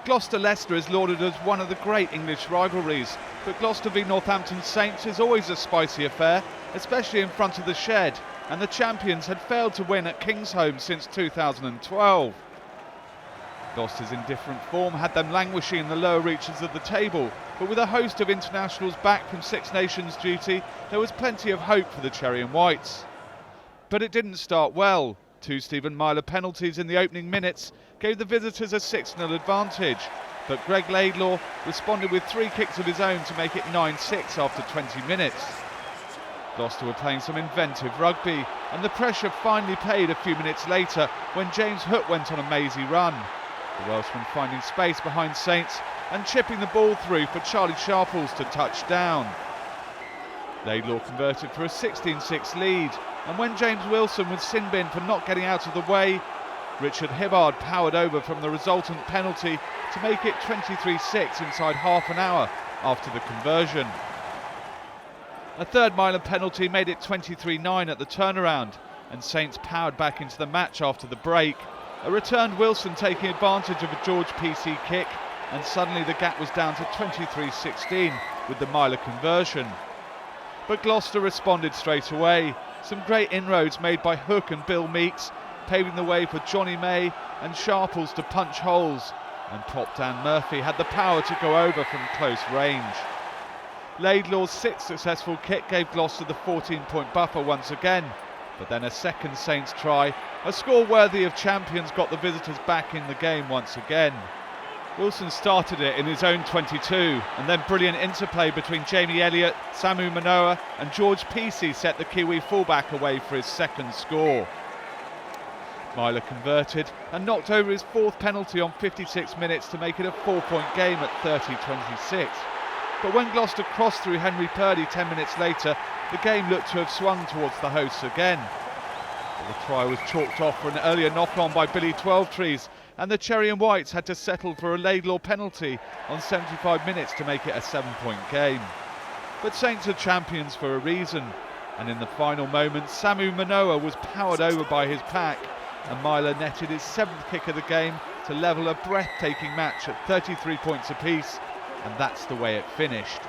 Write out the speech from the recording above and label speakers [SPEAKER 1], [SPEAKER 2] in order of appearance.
[SPEAKER 1] Gloucester-Leicester is lauded as one of the great English rivalries, but Gloucester v Northampton Saints is always a spicy affair, especially in front of the shed, and the champions had failed to win at Kingsholm since 2012. Gloucester's indifferent form had them languishing in the lower reaches of the table, but with a host of internationals back from Six Nations duty, there was plenty of hope for the Cherry and Whites. But it didn't start well. Two Stephen Myler penalties in the opening minutes gave the visitors a 6-0 advantage, but Greg Laidlaw responded with 3 kicks of his own to make it 9-6 after 20 minutes. Gloucester were playing some inventive rugby, and the pressure finally paid a few minutes later when James Hook went on a mazy run. The Welshman finding space behind Saints and chipping the ball through for Charlie Sharples to touch down. Laidlaw converted for a 16-6 lead, and when James Wilson was sin-binned for not getting out of the way, Richard Hibbard powered over from the resultant penalty to make it 23-6 inside half an hour after the conversion. A third Myler penalty made it 23-9 at the turnaround, and Saints powered back into the match after the break. A returned Wilson taking advantage of a George PC kick, and suddenly the gap was down to 23-16 with the Myler conversion. But Gloucester responded straight away. Some great inroads made by Hook and Bill Meeks, paving the way for Johnny May and Sharples to punch holes, and prop Dan Murphy had the power to go over from close range. Laidlaw's 6th successful kick gave Gloucester the 14-point buffer once again, but then a second Saints try, a score worthy of champions, got the visitors back in the game once again. Wilson started it in his own 22, and then brilliant interplay between Jamie Elliott, Samu Manoa and George Peacey set the Kiwi fullback away for his second score. Myler converted and knocked over his 4th penalty on 56 minutes to make it a 4-point game at 30-26. But when Gloucester crossed through Henry Purdy 10 minutes later, the game looked to have swung towards the hosts again. But the try was chalked off for an earlier knock-on by Billy Twelvetrees, and the Cherry and Whites had to settle for a Laidlaw penalty on 75 minutes to make it a 7-point game. But Saints are champions for a reason, and in the final moments Samu Manoa was powered over by his pack, and Myler netted his 7th kick of the game to level a breathtaking match at 33 points apiece, and that's the way it finished.